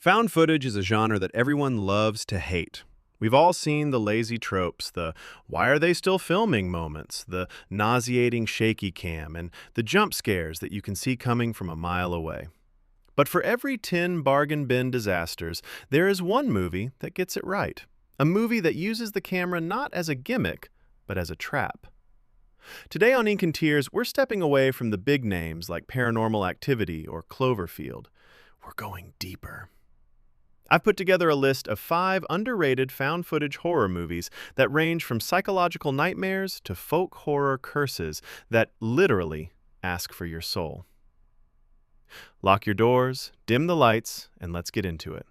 Found footage is a genre that everyone loves to hate. We've all seen the lazy tropes, the why are they still filming moments, the nauseating shaky cam, and the jump scares that you can see coming from a mile away. But for every 10 bargain bin disasters, there is one movie that gets it right. A movie that uses the camera not as a gimmick, but as a trap. Today on Ink and Tears, we're stepping away from the big names like Paranormal Activity or Cloverfield. We're going deeper. I've put together a list of 5 underrated found footage horror movies that range from psychological nightmares to folk horror curses that literally ask for your soul. Lock your doors, dim the lights, and let's get into it.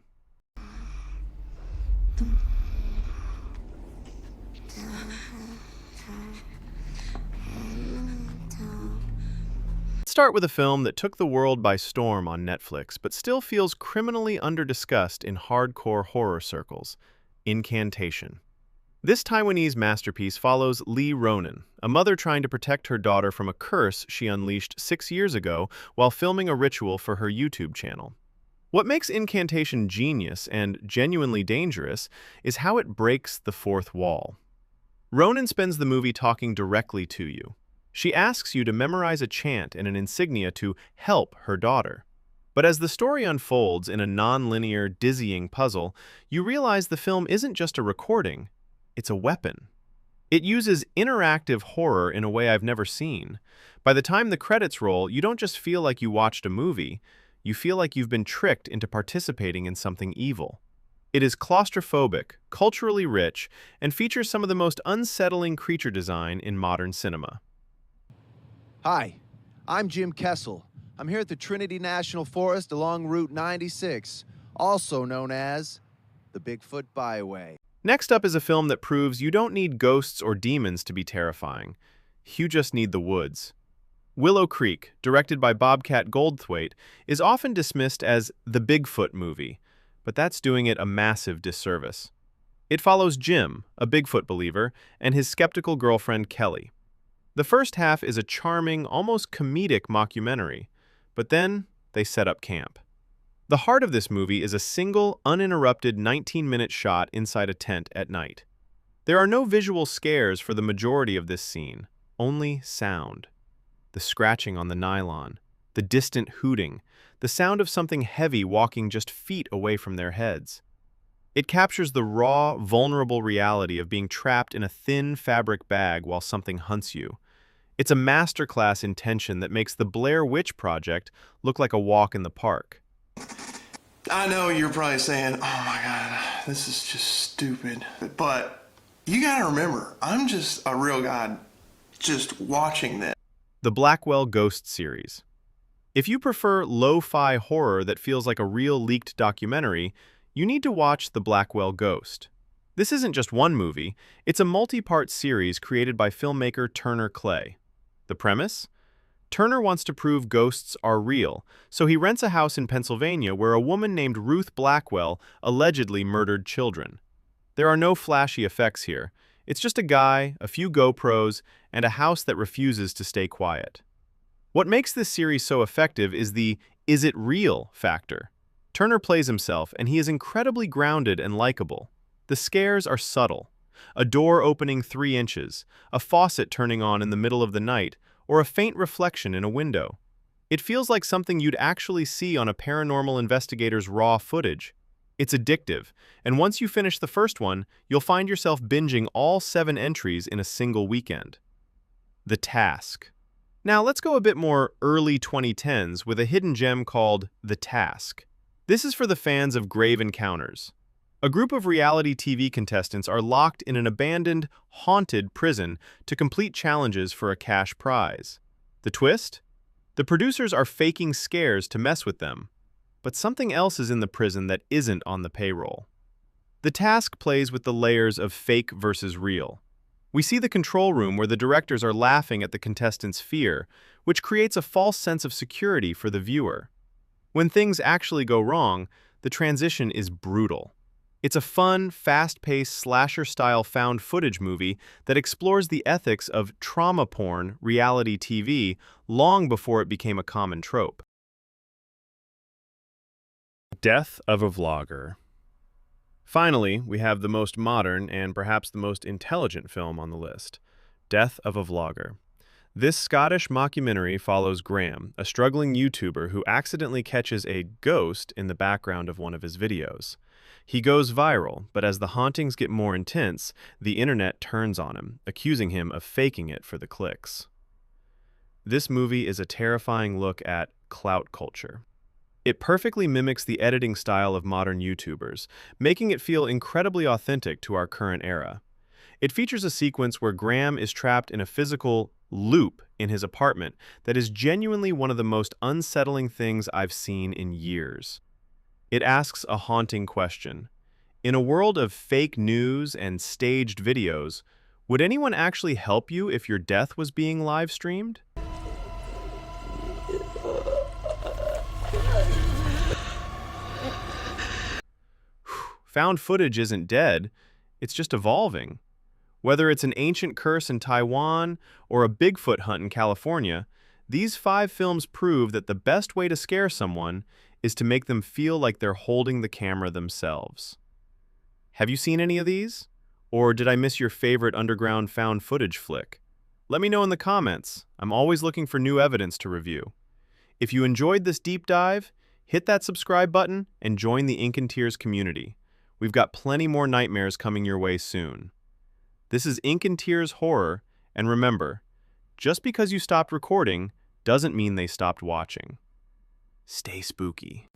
Let's start with a film that took the world by storm on Netflix, but still feels criminally under-discussed in hardcore horror circles: Incantation. This Taiwanese masterpiece follows Lee Ronan, a mother trying to protect her daughter from a curse she unleashed 6 years ago while filming a ritual for her YouTube channel. What makes Incantation genius and genuinely dangerous is how it breaks the fourth wall. Ronan spends the movie talking directly to you. She asks you to memorize a chant and an insignia to help her daughter. But as the story unfolds in a non-linear, dizzying puzzle, you realize the film isn't just a recording, it's a weapon. It uses interactive horror in a way I've never seen. By the time the credits roll, you don't just feel like you watched a movie, you feel like you've been tricked into participating in something evil. It is claustrophobic, culturally rich, and features some of the most unsettling creature design in modern cinema. Hi, I'm Jim Kessel. I'm here at the Trinity National Forest along Route 96, also known as the Bigfoot Byway. Next up is a film that proves you don't need ghosts or demons to be terrifying. You just need the woods. Willow Creek, directed by Bobcat Goldthwait, is often dismissed as the Bigfoot movie, but that's doing it a massive disservice. It follows Jim, a Bigfoot believer, and his skeptical girlfriend Kelly. The first half is a charming, almost comedic mockumentary, but then they set up camp. The heart of this movie is a single, uninterrupted 19-minute shot inside a tent at night. There are no visual scares for the majority of this scene, only sound. The scratching on the nylon, the distant hooting, the sound of something heavy walking just feet away from their heads. It captures the raw, vulnerable reality of being trapped in a thin fabric bag while something hunts you. It's a masterclass in tension that makes the Blair Witch Project look like a walk in the park. I know you're probably saying, oh my God, this is just stupid. But you gotta remember, I'm just a real guy just watching this. The Blackwell Ghost series. If you prefer lo-fi horror that feels like a real leaked documentary, you need to watch The Blackwell Ghost. This isn't just one movie, it's a multi-part series created by filmmaker Turner Clay. The premise? Turner wants to prove ghosts are real, so he rents a house in Pennsylvania where a woman named Ruth Blackwell allegedly murdered children. There are no flashy effects here. It's just a guy, a few GoPros, and a house that refuses to stay quiet. What makes this series so effective is the "is it real" factor. Turner plays himself, and he is incredibly grounded and likable. The scares are subtle. A door opening 3 inches, a faucet turning on in the middle of the night, or a faint reflection in a window. It feels like something you'd actually see on a paranormal investigator's raw footage. It's addictive, and once you finish the first one, you'll find yourself binging all 7 entries in a single weekend. The Task. Now let's go a bit more early 2010s with a hidden gem called The Task. This is for the fans of grave encounters. A group of reality TV contestants are locked in an abandoned, haunted prison to complete challenges for a cash prize. The twist? The producers are faking scares to mess with them, but something else is in the prison that isn't on the payroll. The Task plays with the layers of fake versus real. We see the control room where the directors are laughing at the contestants' fear, which creates a false sense of security for the viewer. When things actually go wrong, the transition is brutal. It's a fun, fast-paced, slasher-style found footage movie that explores the ethics of trauma porn reality TV long before it became a common trope. Death of a Vlogger. Finally, we have the most modern and perhaps the most intelligent film on the list, Death of a Vlogger. This Scottish mockumentary follows Graham, a struggling YouTuber who accidentally catches a ghost in the background of one of his videos. He goes viral, but as the hauntings get more intense, the internet turns on him, accusing him of faking it for the clicks. This movie is a terrifying look at clout culture. It perfectly mimics the editing style of modern YouTubers, making it feel incredibly authentic to our current era. It features a sequence where Graham is trapped in a physical loop in his apartment that is genuinely one of the most unsettling things I've seen in years. It asks a haunting question. In a world of fake news and staged videos, would anyone actually help you if your death was being live streamed? Found footage isn't dead, it's just evolving. Whether it's an ancient curse in Taiwan or a Bigfoot hunt in California, these 5 films prove that the best way to scare someone is to make them feel like they're holding the camera themselves. Have you seen any of these? Or did I miss your favorite underground found footage flick? Let me know in the comments. I'm always looking for new evidence to review. If you enjoyed this deep dive, hit that subscribe button and join the Ink and Tears community. We've got plenty more nightmares coming your way soon. This is Ink and Tears Horror, and remember, just because you stopped recording doesn't mean they stopped watching. Stay spooky.